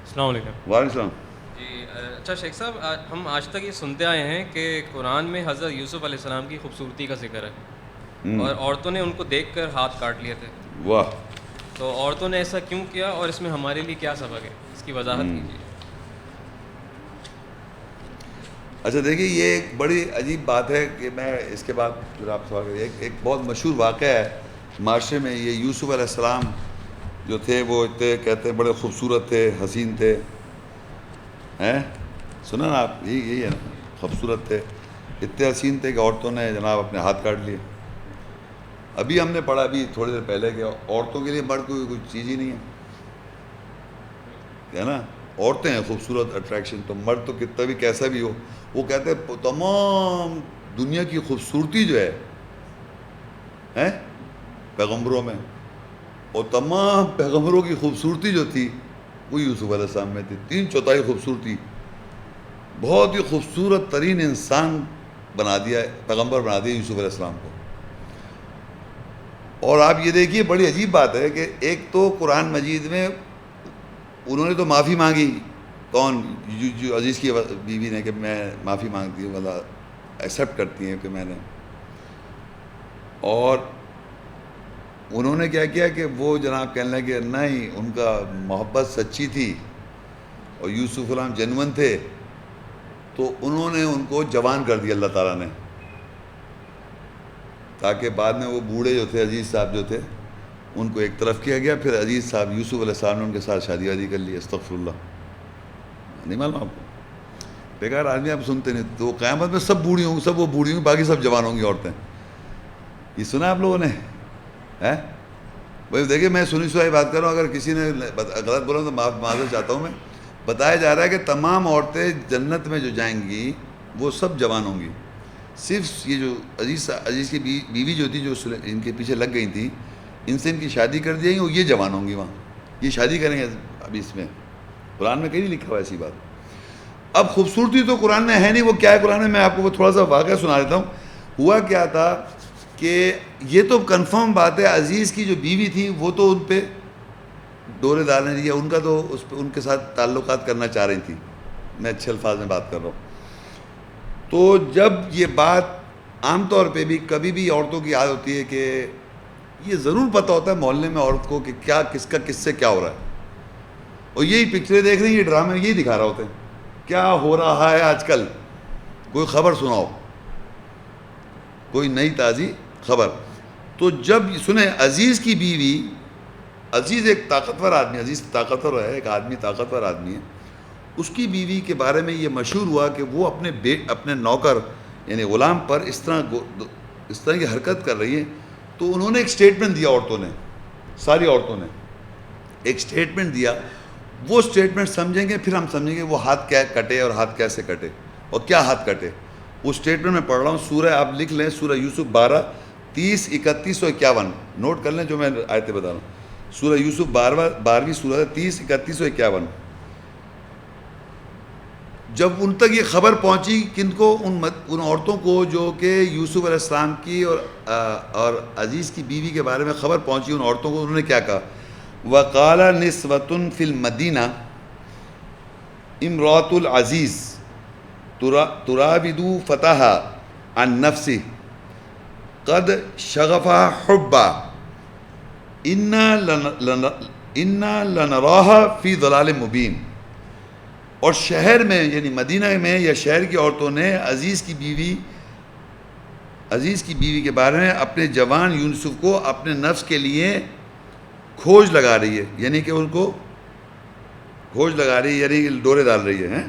السلام علیکم. وعلیکم السلام. جی اچھا شیخ صاحب، ہم آج تک یہ سنتے آئے ہیں کہ قرآن میں حضرت یوسف علیہ السلام کی خوبصورتی کا ذکر ہے اور عورتوں نے ان کو دیکھ کر ہاتھ کاٹ لیے تھے. واہ. تو عورتوں نے ایسا کیوں کیا اور اس میں ہمارے لیے کیا سبق ہے؟ اس کی وضاحت کیجیے. اچھا دیکھیے، یہ ایک بڑی عجیب بات ہے کہ میں اس کے بعد پھر آپ سوال کریں. ایک بہت مشہور واقعہ ہے معاشرے میں. یہ یوسف علیہ السلام جو تھے وہ اتنے کہتے ہیں بڑے خوبصورت تھے، حسین تھے. ہیں سنا نا آپ؟ یہی ہے نا، خوبصورت تھے، اتنے حسین تھے کہ عورتوں نے جناب اپنے ہاتھ کاٹ لیے. ابھی ہم نے پڑھا ابھی تھوڑی دیر پہلے کہ عورتوں کے لیے مرد کوئی چیز ہی نہیں ہے نا. عورتیں ہیں خوبصورت، اٹریکشن. تو مرد تو کتنا بھی کیسا بھی ہو، وہ کہتے ہیں تمام دنیا کی خوبصورتی جو ہے پیغمبروں میں، اور تمام پیغمبروں کی خوبصورتی جو تھی وہ یوسف علیہ السلام میں تھی. 3/4 خوبصورتی. بہت ہی خوبصورت ترین انسان بنا دیا، پیغمبر بنا دیا یوسف علیہ السلام کو. اور آپ یہ دیکھیے، بڑی عجیب بات ہے کہ ایک تو قرآن مجید میں انہوں نے تو معافی مانگی. کون؟ جو عزیز کی بیوی نے، کہ میں معافی مانگتی ہوں، اللہ ایکسیپٹ کرتی ہیں کہ میں نے. اور انہوں نے کیا کیا کہ وہ جناب کہنے لگے کہ نہیں، ان کا محبت سچی تھی اور یوسف علیہ السلام جنون تھے. تو انہوں نے ان کو جوان کر دیا اللہ تعالیٰ نے، تاکہ بعد میں وہ بوڑھے جو تھے، عزیز صاحب جو تھے، ان کو ایک طرف کیا گیا. پھر عزیز صاحب یوسف علیہ السلام نے ان کے ساتھ شادی وادی کر لی. استغفر اللہ. نہیں معلوم آپ کو؟ بیکار آدمی آپ سنتے نہیں. تو قیامت میں سب بوڑھی ہوں گی، سب وہ بوڑھی ہوں گی، باقی سب جوان ہوں گی عورتیں. یہ سنا آپ لوگوں نے؟ بھائی دیکھیے، میں سنی سنائی بات کر رہا ہوں. اگر کسی نے غلط بولا تو معذرت چاہتا ہوں میں. بتایا جا رہا ہے کہ تمام عورتیں جنت میں جو جائیں گی وہ سب جوان ہوں گی. صرف یہ جو عزیز کی بیوی جو تھی، جو ان کے پیچھے لگ گئی تھی، ان سے ان کی شادی کر دی گئی، وہ یہ جوان ہوں گی وہاں. یہ شادی کریں گے ابھی. اس میں قرآن میں کہیں نہیں لکھا ہوا ایسی بات. اب خوبصورتی تو قرآن میں ہے نہیں. وہ کیا ہے قرآن میں آپ کو وہ تھوڑا سا واقعہ سنا دیتا ہوں. ہوا کیا تھا کہ یہ تو کنفرم بات ہے، عزیز کی جو بیوی تھی وہ تو ان پہ ڈورے ڈالنے دیا، ان کا تو اس پہ ان کے ساتھ تعلقات کرنا چاہ رہی تھی. میں اچھے الفاظ میں بات کر رہا ہوں. تو جب یہ بات عام طور پہ بھی کبھی بھی عورتوں کی عادت ہوتی ہے کہ یہ ضرور پتہ ہوتا ہے محلے میں عورت کو کہ کیا کس کا کس سے کیا ہو رہا ہے. اور یہی پکچریں دیکھ رہی ہیں، یہ ڈرامے یہی دکھا رہا ہوتے ہیں کیا ہو رہا ہے آج کل. کوئی خبر سناؤ، کوئی نئی تازی خبر. تو جب سنیں عزیز کی بیوی، عزیز ایک طاقتور آدمی، عزیز طاقتور ہے، ایک آدمی طاقتور آدمی ہے. اس کی بیوی کے بارے میں یہ مشہور ہوا کہ وہ اپنے نوکر یعنی غلام پر اس طرح کی حرکت کر رہی ہے. تو انہوں نے ایک سٹیٹمنٹ دیا، عورتوں نے، ساری عورتوں نے ایک سٹیٹمنٹ دیا. وہ سٹیٹمنٹ سمجھیں گے پھر ہم سمجھیں گے وہ ہاتھ کیا کٹے اور ہاتھ کیسے کٹے اور کیا ہاتھ کٹے. وہ سٹیٹمنٹ میں پڑھ رہا ہوں، سورہ آپ لکھ لیں، سورہ یوسف 12 30 31 اور 51. نوٹ کر لیں جو میں آیتیں بتا رہا ہوں. سورہ یوسف 12ویں سورہ ہے، 30 31 اور 51. جب ان تک یہ خبر پہنچی کن کو، ان عورتوں کو جو کہ یوسف علیہ السلام کی اور عزیز کی بیوی کے بارے میں خبر پہنچی، ان عورتوں کو انہوں نے کیا کہا؟ وَقَالَ نِسْوَةٌ فِي الْمَدِينَةِ امرأة العزیز تراود فتاها عن نفسه قد شغفها حبا انا لنراها فی ضلال مبین. اور شہر میں یعنی مدینہ میں یا شہر کی عورتوں نے عزیز کی بیوی کے بارے میں اپنے جوان یوسف کو اپنے نفس کے لیے کھوج لگا رہی ہے، یعنی کہ ان کو کھوج لگا رہی ہے، یعنی ڈورے ڈال رہی ہے،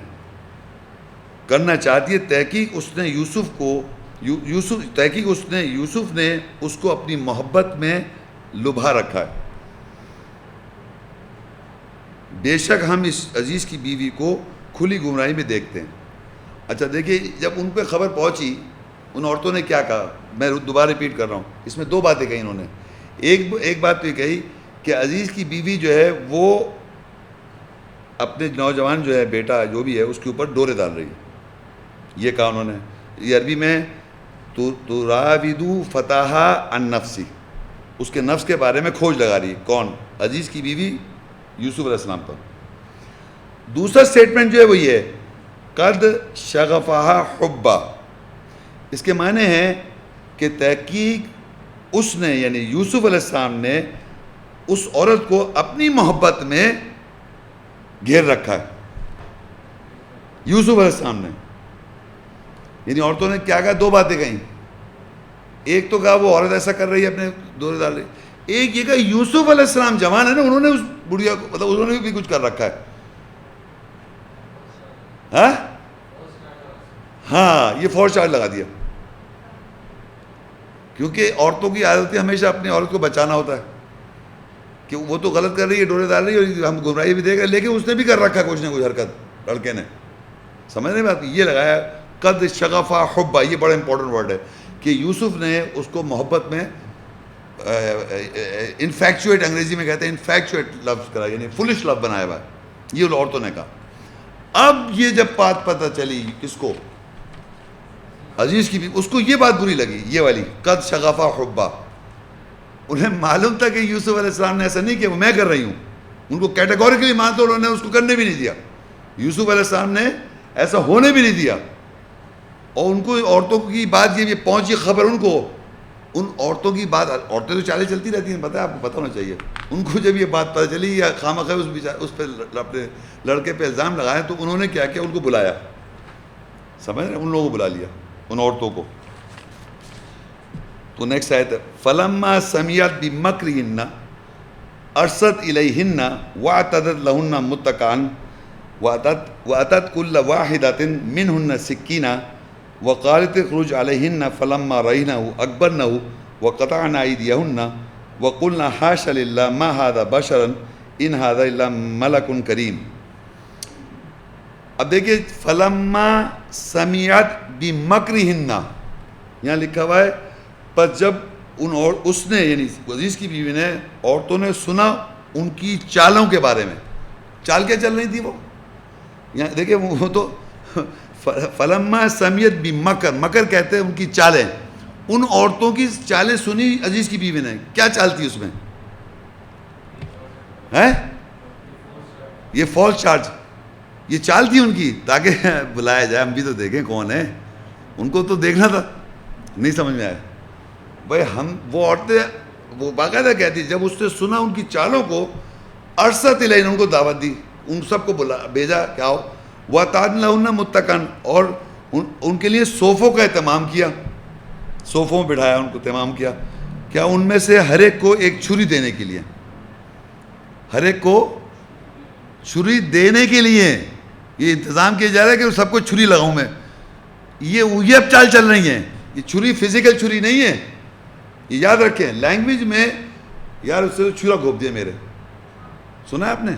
کرنا چاہتی ہے. تحقیق یوسف نے اس کو اپنی محبت میں لبھا رکھا ہے. بے شک ہم اس عزیز کی بیوی کو کھلی گمراہی میں دیکھتے ہیں. اچھا دیکھیے، جب ان پہ خبر پہنچی ان عورتوں نے کیا کہا. میں دوبارہ ریپیٹ کر رہا ہوں، اس میں 2 باتیں کہی انہوں نے. ایک بات تو یہ کہی کہ عزیز کی بیوی جو ہے وہ اپنے نوجوان جو ہے بیٹا جو بھی ہے اس کے اوپر ڈورے ڈال رہی ہے. یہ کہا انہوں نے. یہ عربی میں تراودو فتاہا عن نفسی، اس کے نفس کے بارے میں کھوج لگا رہی ہے. کون؟ عزیز کی بیوی یوسف علیہ السلام پر. دوسرا سٹیٹمنٹ جو ہے وہ یہ ہے قد شغفہا حبا. اس کے معنی ہیں کہ تحقیق اس نے یعنی یوسف علیہ السلام نے اس عورت کو اپنی محبت میں گھیر رکھا ہے. یوسف علیہ السلام نے یعنی عورتوں نے کیا کہا؟ دو باتیں کہیں. ایک تو کہا وہ عورت ایسا کر رہی ہے اپنے دورے ڈال رہی. ایک یہ کہا یوسف علیہ السلام جوان ہے نا, انہوں نے اس بڑھیا کو مطلب انہوں نے بھی کچھ کر رکھا ہے. ہاں یہ فور چارج لگا دیا, کیونکہ عورتوں کی عادت ہے ہمیشہ اپنی عورت کو بچانا ہوتا ہے کہ وہ تو غلط کر رہی ہے, ڈورے ڈال رہی ہے اور ہم گمراہی بھی دے گا, لیکن اس نے بھی کر رکھا کچھ نہ کچھ حرکت لڑکے نے. سمجھ نہیں بات؟ یہ لگایا قد شغفا حبا, یہ بڑا امپورٹنٹ ورڈ ہے کہ یوسف نے اس کو محبت میں انفیکچویٹ, انگریزی میں کہتے ہیں انفیکچویٹ لفظ کرا, یعنی فلش لفظ بنایا ہوا ہے. یہ عورتوں نے کہا. اب یہ جب بات پتہ چلی کس کو؟ عزیز کی بھی, اس کو یہ بات بری لگی, یہ والی قد شغفا حبا. انہیں معلوم تھا کہ یوسف علیہ السلام نے ایسا نہیں کیا, وہ میں کر رہی ہوں. ان کو کیٹیگوریکلی مانتے, انہوں نے اس کو کرنے بھی نہیں دیا. یوسف علیہ السلام نے ایسا ہونے بھی نہیں دیا. اور ان کو عورتوں کی بات یہ پہنچی خبر ان کو, ان عورتوں کی بات, عورتیں تو چالیں چلتی رہتی ہیں, پتہ ہے آپ کو, پتہ ہونا چاہیے. ان کو جب یہ بات پتہ چلی یا خواہ اس پہ اپنے لڑکے پہ الزام لگایا, تو انہوں نے کیا کیا؟ ان کو بلایا. سمجھ رہے ہیں؟ ان لوگوں کو بلا لیا, ان عورتوں کو. تو نیکسٹ آیت ہے فلما سمعت بمکرہن ارسلت الیہن واعتدت لہن متکئا واتت کل واحدۃ منہن سکینہ وقالت اخرج علیہن فلما رأینہ اکبرنہ وقطعن ایدیہن وقلن حاشا للہ ما ھذا بشرا ان ھذا الا ملک کریم. اب دیکھیے فلما سمعت بمکرہن, یہاں لکھا ہوا ہے پر جب اس نے یعنی عزیز کی بیوی نے, عورتوں نے سنا ان کی چالوں کے بارے میں. چال کیا چل رہی تھی وہ؟ یہاں دیکھیں وہ تو فلما سمعت بمکر, مکر کہتے ہیں ان کی چالیں. ان عورتوں کی چالیں سنی عزیز کی بیوی نے. کیا چال تھی اس میں؟ یہ فالس چارج, یہ چال تھی ان کی تاکہ بلایا جائے, ہم بھی تو دیکھیں کون ہے. ان کو تو دیکھنا تھا, نہیں سمجھ میں آیا بھائی. ہم وہ عورتیں وہ باقاعدہ کہتی, جب اس نے سنا ان کی چالوں کو, ارسلت الیہن, ان کو دعوت دی, ان سب کو بھیجا کہ آؤ, وَأَعْتَدْنَ لَهُنَّ مُتَّكَئًا, اور ان کے لیے صوفوں کا اہتمام کیا, صوفوں میں بٹھایا, ان کو اہتمام کیا. کیا ان میں سے ہر ایک کو ایک چھری دینے کے لیے, ہر ایک کو چھری دینے کے لیے یہ انتظام کیا جا رہا ہے کہ سب کو چھری لگاؤں میں. یہ اب چال چل رہی ہیں. یہ چھری فزیکل چھری نہیں ہے, یہ یاد رکھیں. لینگویج میں یار اس سے چھرا گھوپ دیا میرے, سنا ہے آپ نے؟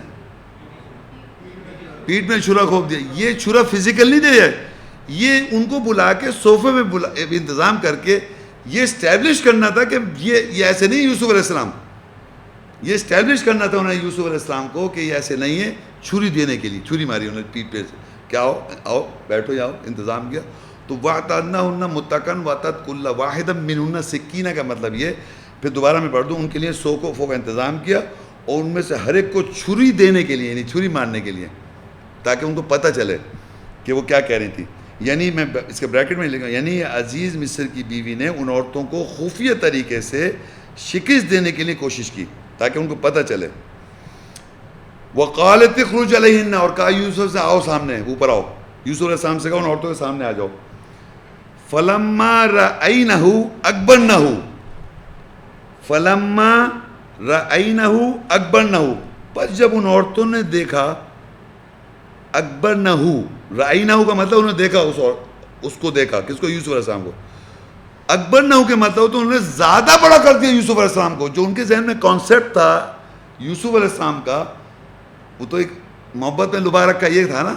پیٹ میں چھرا گھوپ دیا. یہ چھرا فزیکل نہیں دیا, یہ ان کو بلا کے صوفے میں انتظام کر کے یہ اسٹیبلش کرنا تھا کہ یہ ایسے نہیں یوسف علیہ السلام. یہ اسٹیبلش کرنا تھا انہیں یوسف علیہ السلام کو کہ یہ ایسے نہیں ہے. چھری دینے کے لیے چھری ماری انہوں نے پیٹ پہ سے, کیا آؤ بیٹھو جاؤ, انتظام کیا. تو وَأَعْتَدْنَ مُتَّكَئًا وَأَتَتْ كُلَّ وَاحِدًا مِنْهُنَّ سِكِّينًا کا مطلب یہ, پھر دوبارہ میں پڑھ دوں, ان کے لیے صوفوں کا انتظام کیا اور ان میں سے ہر ایک کو چھری دینے کے لیے, یعنی چھری مارنے کے لیے, تاکہ ان کو پتہ چلے کہ وہ کیا کہہ رہی تھی. یعنی میں اس کے بریکٹ میں لکھا, یعنی عزیز مصر کی بیوی نے ان عورتوں کو خفیہ طریقے سے شکست دینے کے لیے کوشش کی تاکہ ان کو پتہ چلے. وَقَالَتِ اخْرُجْ عَلَيْهِنَّ, اور کہا یوسف سے آؤ سامنے, اوپر آؤ. یوسف علیہ السلام سے کہا ان عورتوں کے سامنے آ جاؤ. فَلَمَّا رَأَيْنَهُ أَكْبَرْنَهُ, فَلَمَّا رَأَيْنَهُ أَكْبَرْنَهُ, بس جب ان عورتوں نے دیکھا, اکبرنہو, رأینہو کا مطلب انہوں نے دیکھا, اس کو دیکھا, کس کو؟ یوسف علیہ السلام کو. اکبرنہو کے مطلب تو انہوں نے زیادہ بڑا کر دیا یوسف علیہ السلام کو. جو ان کے ذہن میں کانسیپٹ تھا یوسف علیہ السلام کا, وہ تو ایک محبت میں لبا رکھا یہ تھا نا,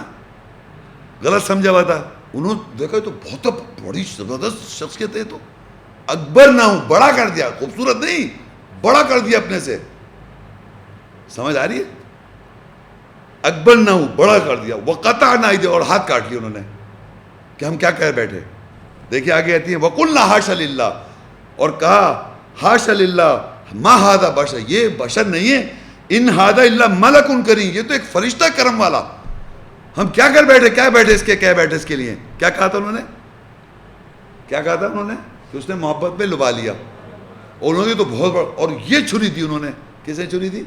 غلط سمجھا ہوا تھا. انہوں نے دیکھا تو بہت بڑی زبردست شخصیت ہے, تو اکبرنہو, بڑا کر دیا, خوبصورت نہیں, بڑا کر دیا اپنے سے. سمجھ آ رہی ہے؟ اکبرنہو, بڑا کر دیا. وقطعن ایدیہن, اور ہاتھ کاٹ لیے انہوں نے کہ ہم کیا کہہ بیٹھے. دیکھیے آگے آتی ہیں وَقُلْنَا حَاشَ لِلَّهِ, اور کہا حاشا للہ ما ھذا بشر, یہ بشر نہیں ہے, ان ھذا الا ملک کریم, یہ تو ایک فرشتہ کرم والا. ہم کیا کر بیٹھے، کیا بیٹھے اس کے لیے. کیا کہا تھا انہوں نے، کیا کہا تھا انہوں نے کہ اس نے محبت میں لبا لیا. اور انہوں نے تو بہت بڑا، اور یہ چھری دی انہوں نے. کسے چھری دی؟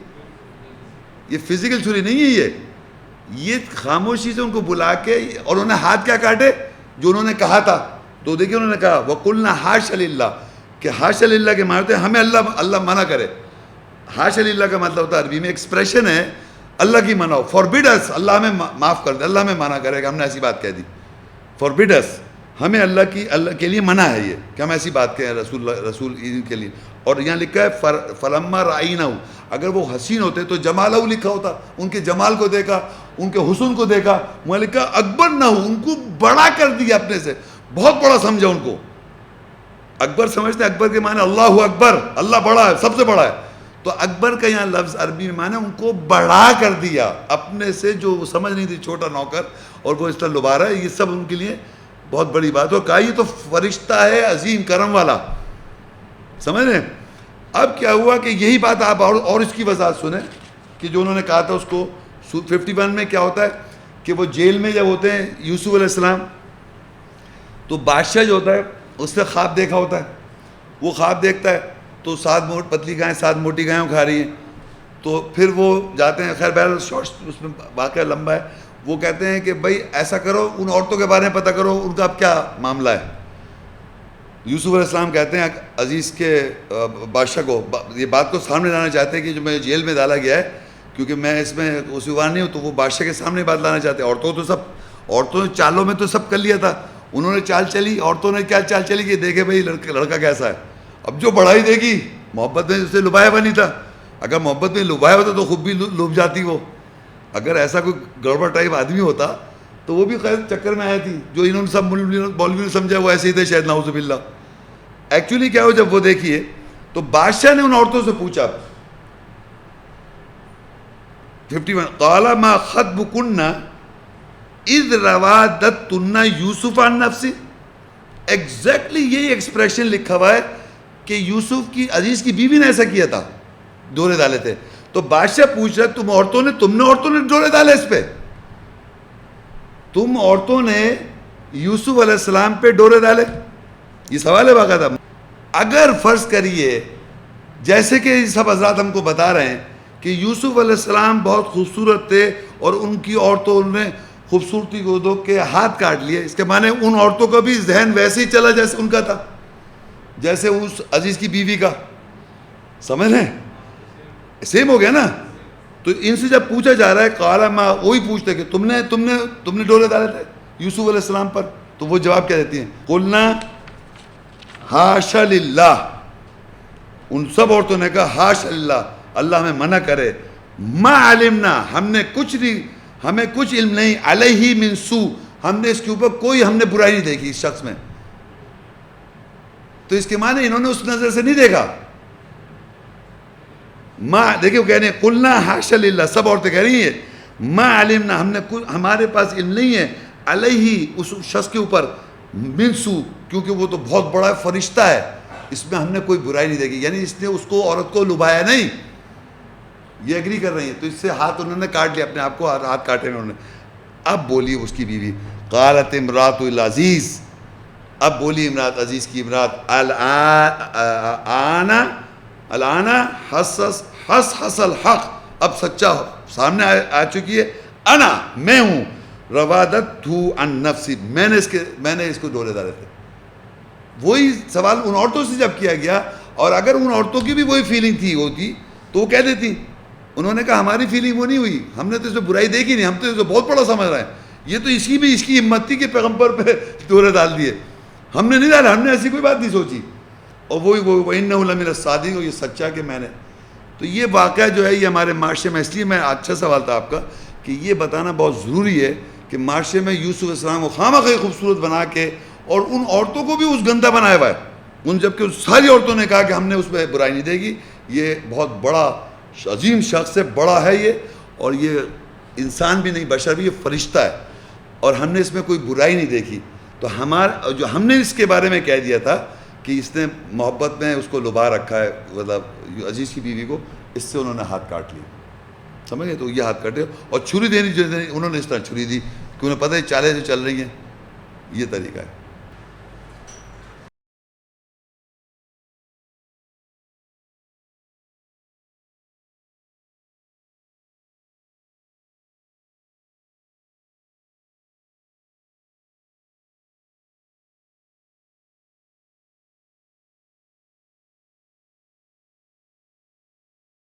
یہ فزیکل چھری نہیں ہے، یہ خاموشی سے ان کو بلا کے. اور انہوں نے ہاتھ کیا کاٹے؟ جو انہوں نے کہا تھا. تو دیکھیں انہوں نے کہا وَقُلْنَا حَاشَ لِلَّهِ، کہ حاشا للہ کے معنی ہوتے ہیں ہمیں اللہ منع کرے. حاشا للہ کا مطلب ہوتا ہے عربی میں ایکسپریشن ہے اللہ کی منع ہو. فاربڈ اس، اللہ ہمیں معاف کر دے، اللہ ہمیں منع کرے کہ ہم نے ایسی بات کہہ دی. فاربڈ اس، ہمیں اللہ کے لیے منع ہے یہ کہ ہم ایسی بات کہیں رسول کے لیے. اور یہاں لکھا ہے فلما رأینہ، اگر وہ حسین ہوتے تو جمالہ لکھا ہوتا، ان کے جمال کو دیکھا، ان کے حسن کو دیکھا. وہاں لکھا اکبر نہ ہو، ان کو بڑا کر دیا اپنے سے، بہت بڑا سمجھا ان کو. اکبر سمجھتے ہیں، اکبر کے معنی اللہ اکبر، اللہ بڑا ہے، سب سے بڑا ہے. تو اکبر کا یہاں لفظ عربی میں معنی ان کو بڑا کر دیا اپنے سے، جو وہ سمجھ نہیں تھی چھوٹا نوکر اور وہ اس طرح لبا رہا ہے. یہ سب ان کے لیے بہت بڑی بات. اور کہا یہ تو فرشتہ ہے عظیم کرم والا. سمجھ رہے ہیں؟ اب کیا ہوا کہ یہی بات آپ اور اس کی وضاحت سنیں کہ جو انہوں نے کہا تھا اس کو 51 میں کیا ہوتا ہے کہ وہ جیل میں جب ہوتے ہیں یوسف علیہ السلام، تو بادشاہ جو ہوتا ہے اس نے خواب دیکھا ہوتا ہے. وہ خواب دیکھتا ہے تو 7 پتلی گائیں 7 موٹی گائیں کھا رہی ہیں. تو پھر وہ جاتے ہیں، خیر بہرحال شارٹس اس میں واقعہ لمبا ہے. وہ کہتے ہیں کہ بھائی ایسا کرو، ان عورتوں کے بارے میں پتہ کرو، ان کا اب کیا معاملہ ہے. یوسف علیہ السلام کہتے ہیں عزیز کے بادشاہ کو، یہ بات کو سامنے لانا چاہتے ہیں کہ جو میں جیل میں ڈالا گیا ہے، کیونکہ میں اس میں قصوروار نہیں ہوں، تو وہ بادشاہ کے سامنے بات لانا چاہتے ہیں. عورتوں نے چالوں میں تو سب کر لیا تھا، انہوں نے چال چلی. عورتوں نے کیا چال چلی کہ دیکھے بھائی لڑکا کیسا ہے. اب جو بڑھائی دے گی، محبت میں اسے لبایا ہوا نہیں تھا. اگر محبت میں لبایا ہوتا تو خود بھی لب جاتی وہ. اگر ایسا کوئی گڑبڑ ٹائپ آدمی ہوتا تو وہ بھی خیر چکر میں آئی تھی. جو انہوں نے سب مولوی نے سمجھا وہ ایسے ہی تھے شاید، نعوذ باللہ. ایکچولی کیا ہو، جب وہ دیکھیے تو بادشاہ نے ان عورتوں سے پوچھا 51 قال ما خطبکن اذ راودتن یوسف عن نفسہ. ایگزیکٹلی یہی ایکسپریشن لکھا ہوا ہے کہ یوسف کی عزیز کی بیوی نے ایسا کیا تھا، ڈورے ڈالے تھے. تو بادشاہ پوچھ رہا تم نے عورتوں نے ڈورے ڈالے اس پہ، تم عورتوں نے یوسف علیہ السلام پہ ڈورے ڈالے. یہ سوال ہے واقعہ تھا. اگر فرض کریے جیسے کہ سب حضرات ہم کو بتا رہے ہیں کہ یوسف علیہ السلام بہت خوبصورت تھے اور ان کی عورتوں نے خوبصورتی کو دیکھ کے ہاتھ کاٹ لیے، اس کے معنی ان عورتوں کا بھی ذہن ویسے ہی چلا جیسے ان کا تھا، جیسے اس عزیز کی بیوی کا. سمجھ رہے ہیں؟ سیم ہو گیا نا. تو ان سے جب پوچھا جا رہا ہے قال ما، وہی پوچھتے کہ تم نے ڈورے ڈالے تھے یوسف علیہ السلام پر، تو وہ جواب کیا دیتی ہیں قلنا حاشا للہ. ان سب عورتوں نے کہا حاشا للہ، اللہ ہمیں منع کرے. ما علمنا، ہمیں کچھ علم نہیں، علیہ من سوء، ہم نے اس کے اوپر کوئی برائی نہیں دیکھی اس شخص میں. تو اس کے معنی انہوں نے اس نظر سے نہیں دیکھا. دیکھیں وہ کہہ رہے ہیں قلنا حاشا للہ، سب عورتیں کہہ رہی ہیں ما علمنا، ہمارے پاس علم نہیں ہے علیہ اس شخص کے اوپر من سوء، کیونکہ وہ تو بہت بڑا فرشتہ ہے، اس میں ہم نے کوئی برائی نہیں دیکھی. یعنی اس نے اس کو عورت کو لبایا نہیں. یہ ایگری کر رہی ہیں. تو اس سے ہاتھ انہوں نے کاٹ لیا، اپنے آپ کو ہاتھ کاٹے انہوں نے. اب بولی اس کی بیوی قالت امرات العزیز، اب بولی امرات عزیز کی امرات الان حس الحق، اب سچا سامنے آ چکی ہے. انا، میں ہوں، روادت عن نفسی، میں نے اس کو ڈورے ڈالے تھے. وہی سوال ان عورتوں سے جب کیا گیا، اور اگر ان عورتوں کی بھی وہی فیلنگ ہوتی تو وہ کہہ دیتی. انہوں نے کہا ہماری فیلنگ وہ نہیں ہوئی، ہم نے تو اس میں برائی دیکھی نہیں، ہم تو اسے بہت بڑا سمجھ رہے ہیں. یہ تو اس کی ہمت تھی کہ پیغمبر پہ ڈورے ڈال دیے، ہم نے نہیں ڈالا، ہم نے ایسی کوئی بات نہیں سوچی. اور وَإِنَّهُ لَمِنَ الصَّادِقِينَ، اور یہ سچا کہ میں نے. تو یہ واقعہ جو ہے یہ ہمارے معاشرے میں، اس لیے میں اچھا سوال تھا آپ کا کہ یہ بتانا بہت ضروری ہے کہ معاشرے میں یوسف علیہ السلام کو خواہ خوبصورت بنا کے، اور ان عورتوں کو بھی اس گندہ بنایا ہوا ہے، ان جبکہ ساری عورتوں نے کہا کہ ہم نے اس پہ برائی نہیں دے گی. یہ بہت بڑا عظیم شخص ہے، بڑا ہے یہ، اور یہ انسان بھی نہیں، بشر بھی، یہ فرشتہ ہے، اور ہم نے اس میں کوئی برائی نہیں دیکھی. تو جو ہم نے اس کے بارے میں کہہ دیا تھا کہ اس نے محبت میں اس کو لبا رکھا ہے، مطلب عزیز کی بیوی کو، اس سے انہوں نے ہاتھ کاٹ لیا. سمجھ گئے؟ تو یہ ہاتھ کٹے اور چھری دینی جو انہوں نے اس طرح چھری دی کہ انہیں پتہ ہے چالیں جو چل رہی ہیں، یہ طریقہ ہے.